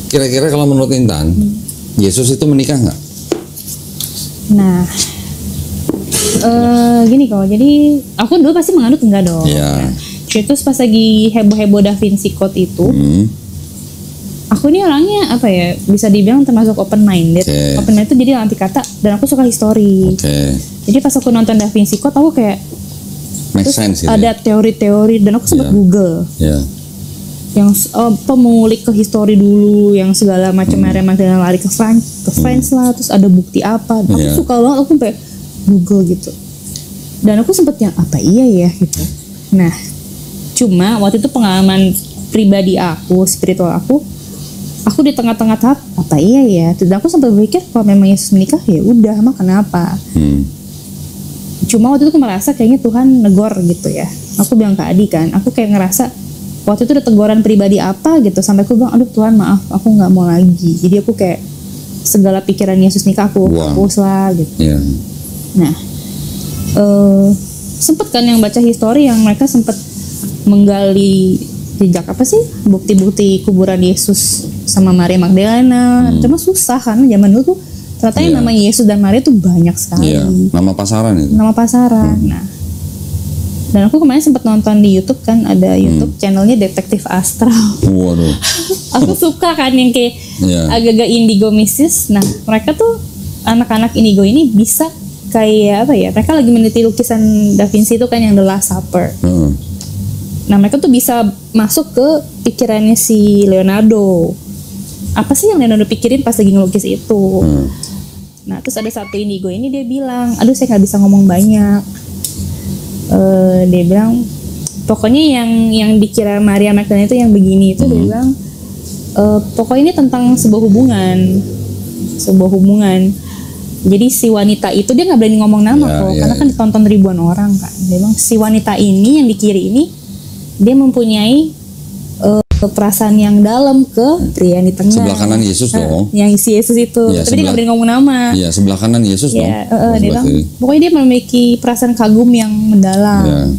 Kira-kira kalau menurut Intan, Yesus itu menikah nggak? Nah, gini kok. Jadi aku dulu pasti menganut enggak dong. Iya. Terus pas lagi heboh-heboh Da Vinci Code itu, aku ini orangnya apa ya? Bisa dibilang termasuk open minded. Okay. Open minded itu jadi anti kata dan aku suka histori. Oke. Jadi pas aku nonton Da Vinci Code aku kayak Make sense gitu. ada teori-teori dan aku sempat Iya. Google. Ya. Yang mengulik ke histori dulu, yang segala macam Maria Magdalena lari ke France lah, terus ada bukti apa. Aku Iya. suka banget, aku sampai Google gitu. Dan aku sempet yang apa iya ya gitu. Nah, cuma waktu itu pengalaman pribadi aku, spiritual aku di tengah-tengah tahap apa iya ya. Dan aku sempat berpikir kalau memang Yesus menikah ya udah, emang kenapa? Cuma waktu itu aku merasa kayaknya Tuhan negor gitu ya. Aku bilang ke Adi kan, aku kayak ngerasa waktu itu ada teguran pribadi apa gitu sampai aku bilang, aduh Tuhan maaf, aku nggak mau lagi. Jadi aku kayak segala pikiran Yesus nikah aku hapus lah gitu. Yeah. Nah, sempet kan yang baca histori yang mereka sempet menggali jejak apa sih, bukti-bukti kuburan Yesus sama Maria Magdalena. Cuma susah kan zaman dulu tuh ternyata yang namanya Yesus dan Maria tuh banyak sekali. Nama pasaran itu. Nama pasaran. Nah, dan aku kemarin sempat nonton di YouTube kan, ada YouTube channelnya Detektif Astral. Waduh. Aku suka kan yang kayak agak-agak indigo mistis. Nah, mereka tuh anak-anak indigo ini bisa kayak apa ya? Mereka lagi meneliti lukisan Da Vinci itu kan yang The Last Supper. Nah, mereka tuh bisa masuk ke pikirannya si Leonardo. Apa sih yang Leonardo pikirin pas lagi ngelukis itu? Nah, terus ada satu indigo ini dia bilang, aduh saya nggak bisa ngomong banyak. Dia bilang pokoknya yang dikira Maria Magdalena itu yang begini itu dia bilang pokoknya ini tentang sebuah hubungan. Jadi si wanita itu dia nggak berani ngomong nama karena kan ditonton ribuan orang kan. Dia bilang si wanita ini yang di kiri ini dia mempunyai perasaan yang dalam ke pria di tengah. Sebelah kanan Yesus dong. Yang si Yesus itu. Tapi dia nggak berani ngomong nama. Iya, sebelah kanan Yesus dong. Dia bilang, pokoknya dia memiliki perasaan kagum yang mendalam.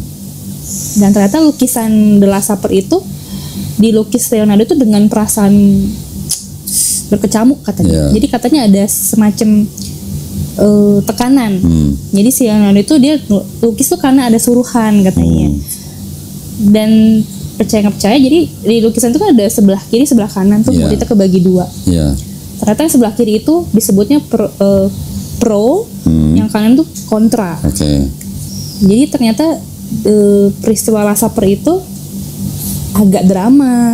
Dan ternyata lukisan The Last Supper itu dilukis Leonardo itu dengan perasaan berkecamuk katanya. Jadi katanya ada semacam tekanan. Jadi si Leonardo itu dia lukis tuh karena ada suruhan katanya. Dan percaya nggak percaya, jadi di lukisan itu kan ada sebelah kiri sebelah kanan tuh muridnya kebagi dua. Ternyata yang sebelah kiri itu disebutnya pro, yang kanan tuh kontra. Jadi ternyata peristiwa Last Supper itu agak drama.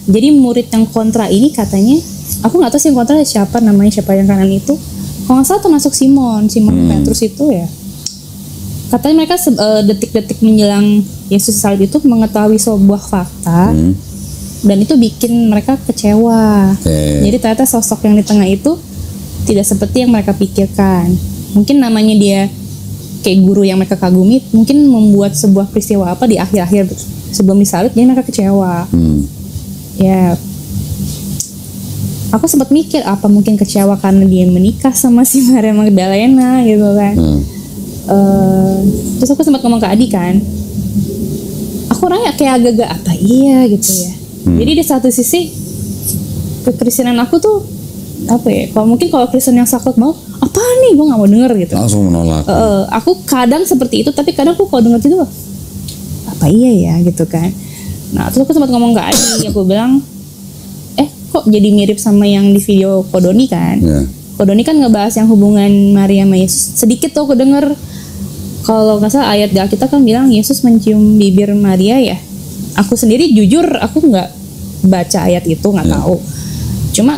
Jadi murid yang kontra ini katanya, aku nggak tahu sih yang kontra siapa namanya, siapa yang kanan itu. Kalau nggak salah termasuk Simon Petrus itu ya. Katanya mereka detik-detik menjelang Yesus salib itu mengetahui sebuah fakta dan itu bikin mereka kecewa. Jadi ternyata sosok yang di tengah itu tidak seperti yang mereka pikirkan. Mungkin namanya dia kayak guru yang mereka kagumi, mungkin membuat sebuah peristiwa apa di akhir-akhir sebelum disalib, jadi mereka kecewa. Ya, aku sempat mikir apa mungkin kecewa karena dia menikah sama si Maria Magdalena gitu kan. Terus aku sempat ngomong ke Adi kan, aku orangnya kayak agak-agak apa iya gitu ya. Jadi di satu sisi kekristenan aku tuh apa ya, kalau Kristen yang saklek mau apa nih, gue nggak mau denger gitu, langsung menolak. Aku kadang seperti itu, tapi kadang aku kalau denger itu apa iya ya gitu kan. Nah terus aku sempat ngomong ke Adi, aku bilang kok jadi mirip sama yang di video Kodoni kan. Kodoni kan ngebahas yang hubungan Maria sama Yesus. Sedikit tuh aku denger, kalau nggak salah ayat di Alkitab kan bilang Yesus mencium bibir Maria ya. Aku sendiri jujur aku nggak baca ayat itu, nggak tahu. Cuma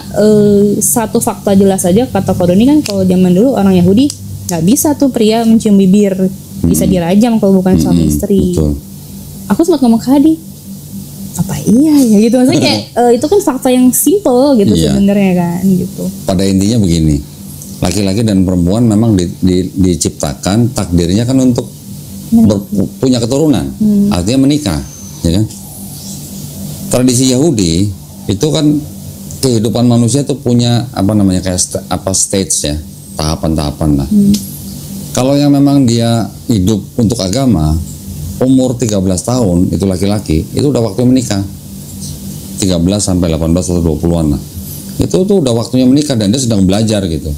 satu fakta jelas aja kata Kodoni kan, kalau zaman dulu orang Yahudi nggak bisa tuh pria mencium bibir, bisa dirajam kalau bukan suami istri. Aku sempat ngomong ke Adi, apa iya ya gitu, maksudnya kayak itu kan fakta yang simple gitu sebenarnya kan gitu. Pada intinya begini, laki-laki dan perempuan memang diciptakan takdirnya kan untuk punya keturunan, artinya menikah, ya kan? Tradisi Yahudi itu kan kehidupan manusia itu punya apa namanya kayak stage ya, tahapan-tahapan lah. Kalau yang memang dia hidup untuk agama, umur 13 tahun itu laki-laki, itu udah waktu menikah. 13 sampai 18 atau 20-an lah. Itu tuh udah waktunya menikah dan dia sedang belajar gitu.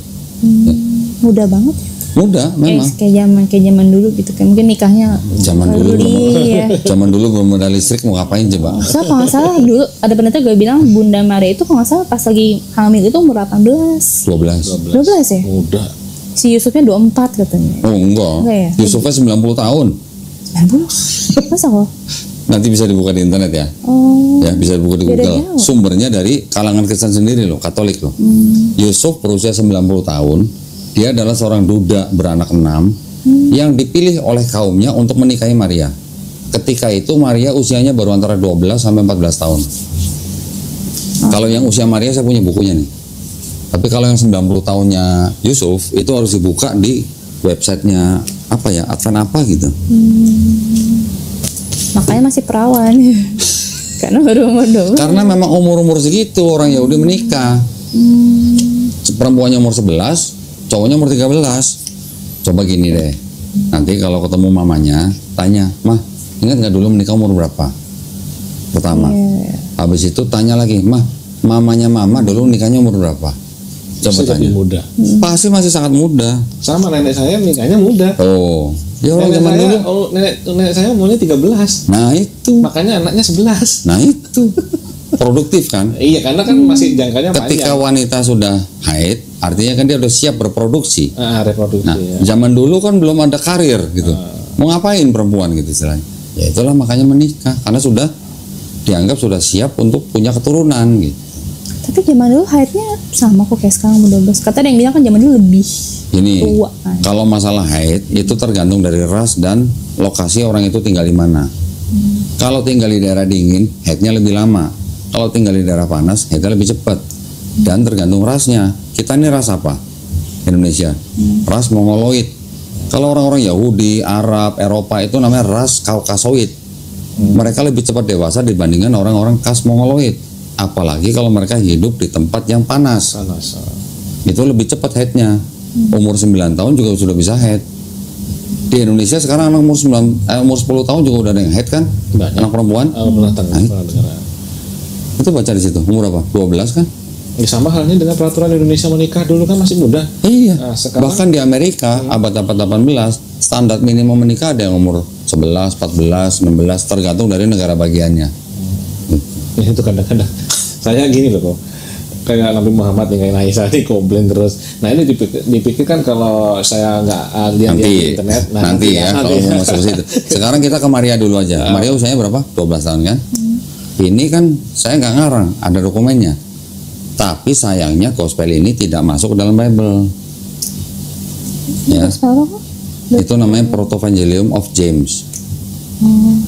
Mudah banget. Mudah memang. Kayak zaman dulu gitu kan. Mungkin nikahnya Zaman dulu ya. Zaman dulu belum ada listrik, mau ngapain coba? So, kalau nggak salah dulu ada penelitian gue bilang Bunda Maria itu kalau nggak salah pas lagi hamil itu umur 18. 12. 12 ya? Muda. Si Yusufnya 24 katanya. Oh enggak. Ya? Yusufnya 90 tahun. 90? Masa kok? Nanti bisa dibuka di internet ya. Oh. Ya, bisa dibuka di Google. Sumbernya dari kalangan Kristen sendiri loh, Katolik loh. Yusuf berusia 90 tahun. Dia adalah seorang duda beranak 6 yang dipilih oleh kaumnya untuk menikahi Maria. Ketika itu Maria usianya baru antara 12 sampai 14 tahun. Kalau yang usia Maria saya punya bukunya nih. Tapi kalau yang 90 tahunnya Yusuf itu harus dibuka di websitenya apa ya, Advent apa gitu. Makanya masih perawan. Karena baru umur 12. Karena memang umur-umur segitu orang Yahudi menikah. Perempuannya umur 11, cowoknya umur 13. Coba gini deh, nanti kalau ketemu mamanya tanya, "Mah, ingat nggak dulu menikah umur berapa?" Pertama. Habis itu tanya lagi, "Mah, mamanya mama dulu nikahnya umur berapa?" Coba Masih tanya. lebih muda. Pasti masih sangat muda. Sama nenek saya nikahnya muda. Oh, ya orang Nenek zaman saya, dulu. nenek saya umurnya 13. Nah itu, Makanya anaknya 11. nah itu produktif kan? Iya, karena kan masih jangkanya Ketika panjang. wanita sudah haid, artinya kan dia udah siap berproduksi. Reproduksi. Nah, Ya. zaman dulu kan belum ada karir gitu. Mau ngapain perempuan gitu istilahnya. Ya itulah makanya menikah karena sudah dianggap sudah siap untuk punya keturunan gitu. Tapi zaman dulu haidnya sama kok kayak sekarang umur 12. Kata ada yang bilang kan zaman dulu lebih Ini tua kan. kalau masalah haid itu tergantung dari ras dan lokasi orang itu tinggal di mana. Kalau tinggal di daerah dingin, haidnya lebih lama. Kalau tinggal di daerah panas, haidnya lebih cepat. Dan tergantung rasnya. Kita ini ras apa? Indonesia. Ras Mongoloid. Kalau orang-orang Yahudi, Arab, Eropa itu namanya ras Kaukasoid. Mereka lebih cepat dewasa dibandingkan orang-orang khas Mongoloid. Apalagi kalau mereka hidup di tempat yang panas. Itu lebih cepat haidnya. Umur 9 tahun juga sudah bisa haid. Di Indonesia sekarang anak umur 10 tahun juga udah ada yang haid kan? Banyak. Anak perempuan. Pernah dengar. Itu baca di situ. Umur apa? 12 kan? Ya, sama halnya dengan peraturan Indonesia menikah dulu kan masih muda. Iya. Nah, sekarang- Bahkan di Amerika abad-abad 18 standar minimum menikah ada yang umur 11, 14, 16 tergantung dari negara bagiannya. Ya, itu kadang-kadang saya gini loh kok, kayak Nabi Muhammad yang kayak Aisyah ini komplain terus. Nah ini dipikirkan kalau saya nggak lihat di internet. Nanti ya kalau mau masuk ke situ. Sekarang kita ke Maria dulu aja. Maria usianya berapa? 12 tahun kan? Ini kan saya nggak ngarang, ada dokumennya. Tapi sayangnya gospel ini tidak masuk ke dalam Bible. Ya, Gospel apa? itu namanya Protovangelium of James.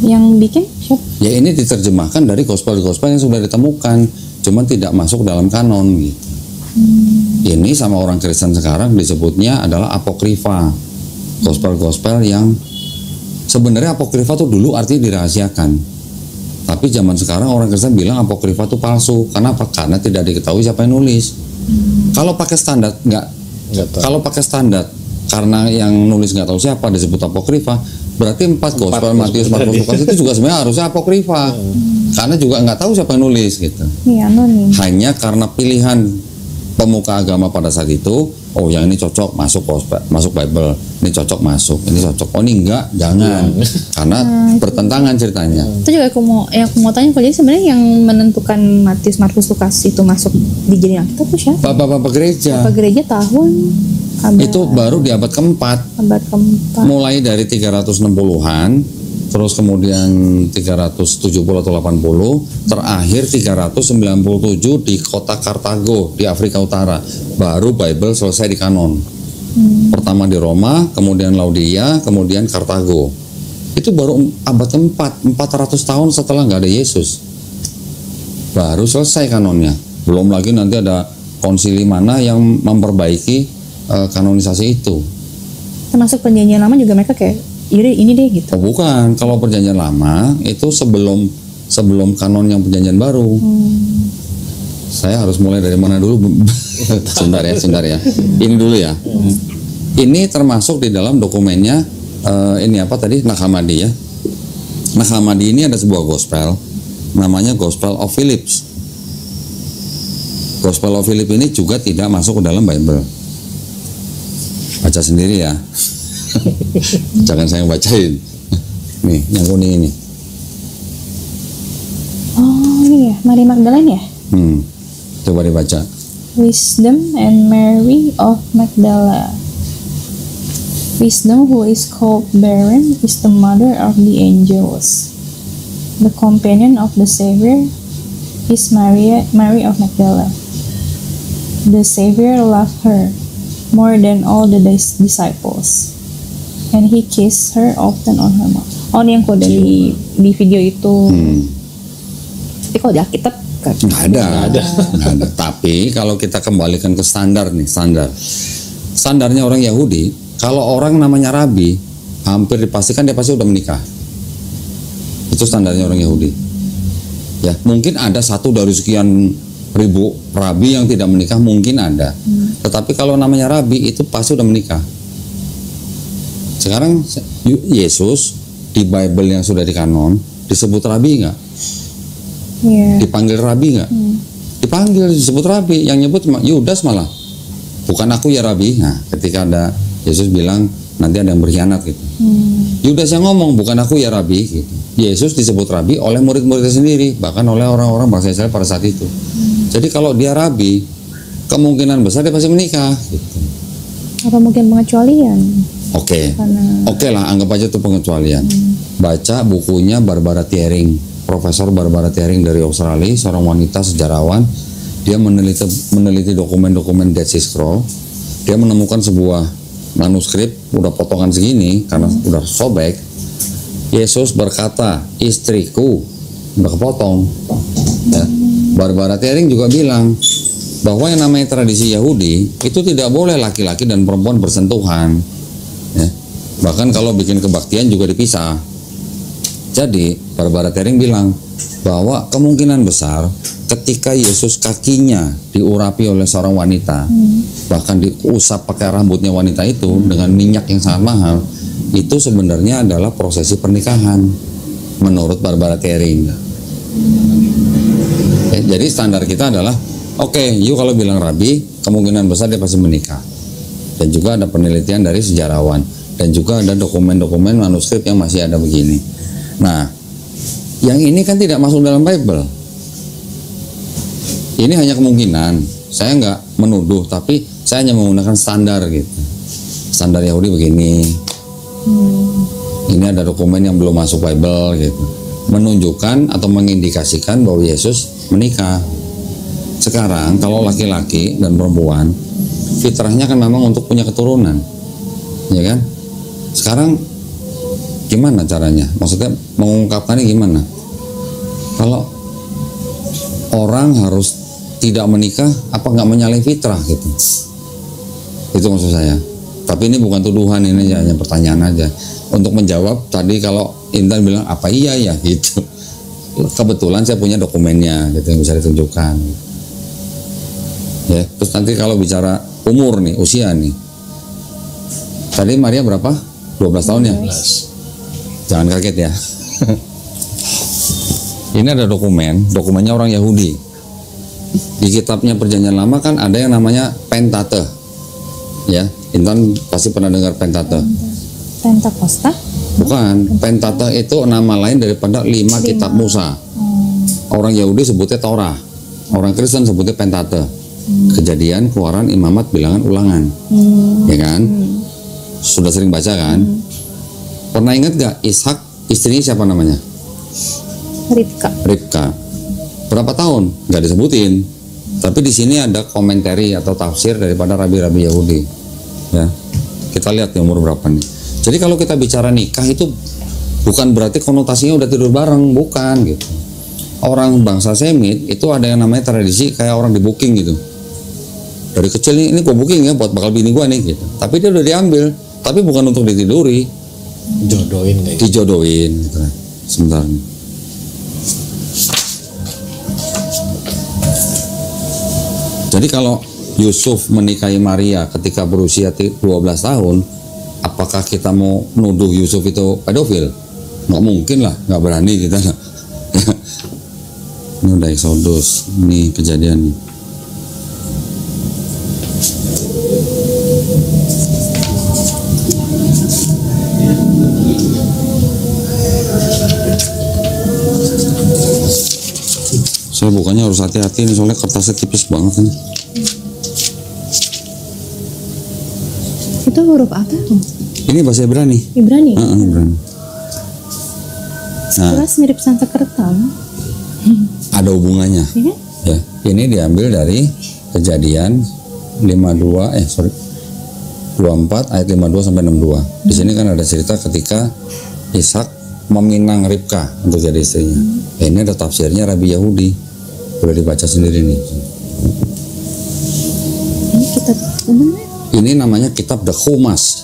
Yang bikin siapa? Ya ini diterjemahkan dari gospel-gospel yang sudah ditemukan, cuman tidak masuk dalam kanon gitu. Ini sama orang Kristen sekarang disebutnya adalah apokrifa. Gospel-gospel yang sebenarnya apokrifa tuh dulu artinya dirahasiakan. Tapi zaman sekarang orang Kristen bilang apokrifa itu palsu. Kenapa? Karena tidak diketahui siapa yang nulis. Kalau pakai standar nggak tahu. Kalau pakai standar karena yang nulis nggak tahu siapa disebut apokrifa, berarti 4 gospel Matius, Markus, Lukas itu juga sebenarnya harusnya apokrifa. Karena juga nggak tahu siapa yang nulis gitu. Iya, anonim. Hanya karena pilihan pemuka agama pada saat itu, oh yang ini cocok masuk gospel, masuk Bible, ini cocok masuk, ini cocok, oh ini enggak, jangan, karena bertentangan ceritanya. Itu juga aku mau tanya, jadi sebenarnya yang menentukan Matius, Markus, Lukas itu masuk dijadiin Alkitab itu siapa? Bapak-bapak gereja Apa gereja tahun abad, itu baru di abad keempat, abad keempat. mulai dari 360-an, terus kemudian 370 atau 80, terakhir 397 di kota Kartago di Afrika Utara, baru Bible selesai di kanon. Pertama di Roma, kemudian Laodikia, kemudian Kartago. Itu baru abad keempat, 400 tahun setelah nggak ada Yesus, baru selesai kanonnya. Belum lagi nanti ada konsili mana yang memperbaiki kanonisasi itu. Termasuk perjanjian lama juga mereka kayak ini deh gitu. Oh bukan, kalau perjanjian lama itu sebelum kanon yang perjanjian baru. Saya harus mulai dari mana dulu? Sebentar ya. Ini dulu ya. Ini termasuk di dalam dokumennya ini apa tadi? Nag Hammadi ya. Nag Hammadi ini ada sebuah gospel namanya Gospel of Phillips. Gospel of Philip ini juga tidak masuk ke dalam Bible. Baca sendiri ya. Jangan saya bacain. Nih, yang kuning ini. Oh iya, Mary Magdalene ya? Coba dibaca. Wisdom and Mary of Magdala. Wisdom, who is called barren, is the mother of the angels. The companion of the Savior is Mary of Magdala. The Savior loved her more than all the disciples, and he kissed her often on her mouth. Oh, ini yang kode di video itu. Tapi kalau di Alkitab nggak ada. Tapi kalau kita kembalikan ke standar nih, standarnya orang Yahudi, kalau orang namanya rabi, hampir dipastikan dia pasti udah menikah. Itu standarnya orang Yahudi. Ya, mungkin ada satu dari sekian ribu rabi yang tidak menikah, mungkin ada. Tetapi kalau namanya rabi itu pasti udah menikah. Sekarang Yesus di Bible yang sudah dikanon disebut rabi nggak? Dipanggil rabi nggak? Dipanggil, disebut rabi. Yang nyebut Yudas malah. Bukan aku ya rabi. Nah, ketika ada Yesus bilang nanti ada yang berkhianat gitu. Yudas yang ngomong, bukan aku ya rabi gitu. Yesus disebut rabi oleh murid-muridnya sendiri, bahkan oleh orang-orang bangsa Israel pada saat itu. Jadi kalau dia rabi, kemungkinan besar dia pasti menikah gitu. Apa mungkin pengecualian? Oke lah, anggap aja itu pengecualian. Baca bukunya Barbara Thiering, Profesor Barbara Thiering dari Australia, seorang wanita sejarawan. Dia meneliti dokumen-dokumen Dead Sea Scroll. Dia menemukan sebuah manuskrip udah potongan segini karena udah sobek. Yesus berkata, istriku, udah kepotong. Ya. Barbara Thiering juga bilang bahwa yang namanya tradisi Yahudi itu tidak boleh laki-laki dan perempuan bersentuhan. Ya. Bahkan kalau bikin kebaktian juga dipisah. Jadi Barbara Thiering bilang bahwa kemungkinan besar ketika Yesus kakinya diurapi oleh seorang wanita, bahkan diusap pakai rambutnya wanita itu dengan minyak yang sangat mahal, itu sebenarnya adalah prosesi pernikahan menurut Barbara Thiering. Jadi standar kita adalah you kalau bilang rabi, kemungkinan besar dia pasti menikah. Dan juga ada penelitian dari sejarawan, dan juga ada dokumen-dokumen manuskrip yang masih ada begini. Nah, yang ini kan tidak masuk dalam Bible. Ini hanya kemungkinan. Saya nggak menuduh, tapi saya hanya menggunakan standar gitu. Standar Yahudi begini. Ini ada dokumen yang belum masuk Bible gitu, menunjukkan atau mengindikasikan bahwa Yesus menikah. Sekarang kalau laki-laki dan perempuan, fitrahnya kan memang untuk punya keturunan, ya kan? Sekarang gimana caranya? Maksudnya mengungkapkannya gimana? Kalau orang harus tidak menikah, apa nggak menyalahi fitrah gitu? Itu maksud saya. Tapi ini bukan tuduhan, ini hanya pertanyaan aja. Untuk menjawab tadi kalau Intan bilang apa iya ya gitu. Kebetulan saya punya dokumennya gitu yang bisa ditunjukkan. Ya, terus nanti kalau bicara umur nih, usia nih. Tadi Maria berapa? 12 tahun ya? 12. Jangan kaget ya. Ini ada dokumennya orang Yahudi. Di kitabnya Perjanjian Lama kan ada yang namanya Pentateuch. Ya, Intan pasti pernah dengar Pentateuch. Pentakosta? Bukan, Pentateuch itu nama lain daripada 5 kitab Musa. Orang Yahudi sebutnya Torah, orang Kristen sebutnya Pentateuch. Kejadian, Keluaran, Imamat, Bilangan, Ulangan. Ya kan? Sudah sering baca kan? Pernah ingat gak Ishak istrinya siapa namanya? Ribka. Berapa tahun? Gak disebutin. Tapi di sini ada komentari atau tafsir daripada rabi-rabi Yahudi. Ya, kita lihat nih umur berapa nih. Jadi kalau kita bicara nikah itu bukan berarti konotasinya udah tidur bareng, bukan gitu. Orang bangsa Semit itu ada yang namanya tradisi kayak orang di booking gitu. Dari kecil ini gue booking ya buat bakal bini gue nih gitu. Tapi dia udah diambil, tapi bukan untuk ditiduri. Dijodohin gitu. Sebentar nih. Jadi kalau Yusuf menikahi Maria ketika berusia 12 tahun, apakah kita mau nuduh Yusuf itu pedofil? Nggak mungkin lah, nggak berani kita. Ini udah Exodus, ini Kejadian. bukannya harus hati-hati nih soalnya kertasnya tipis banget nih. Itu huruf apa tuh? Ini bahasa Ibrani. Ibrani. Ibrani. Nah, Jelas mirip Sanskerta. ada hubungannya. Ya? Ya, ini diambil dari Kejadian 24 ayat 52 sampai 62. Di sini kan ada cerita ketika Ishak meminang Ribka untuk jadi istrinya. Ini ada tafsirnya Rabi Yahudi. Boleh dibaca sendiri nih. Ini kitab umumnya. Ini namanya kitab The Chumash.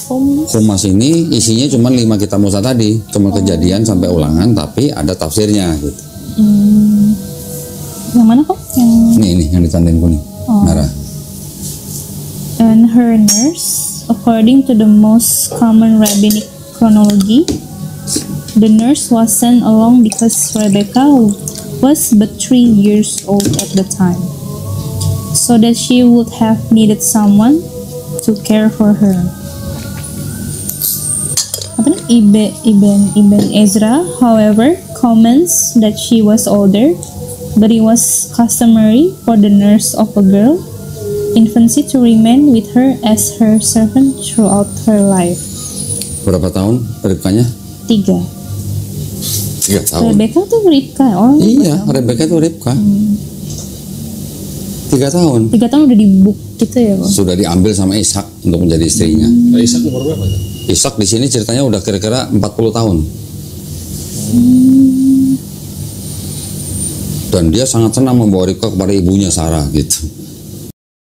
Humas. Chumash ini isinya cuma 5 kitab Musa tadi, cuma Kejadian sampai Ulangan, tapi ada tafsirnya gitu. Yang mana kok? Yang Ini yang ditandain kuning, merah. And her nurse, according to the most common rabbinic chronology, the nurse was sent along because Rebecca was but 3 years old at the time, so that she would have needed someone to care for her. Apa nih? Ibn Ezra, however, comments that she was older, but it was customary for the nurse of a girl infancy to remain with her as her servant throughout her life. Berapa tahun Ribkanya? 3 tahun. Rebecca tuh Ribka. Oh Iya, Rebecca itu Ribka. 3 tahun. 3 tahun udah dibuk gitu ya Bang? Sudah diambil sama Ishak untuk menjadi istrinya. Ishak umur berapa? Ishak di sini ceritanya udah kira-kira 40 tahun. Dan dia sangat senang membawa Ribka kepada ibunya Sarah gitu.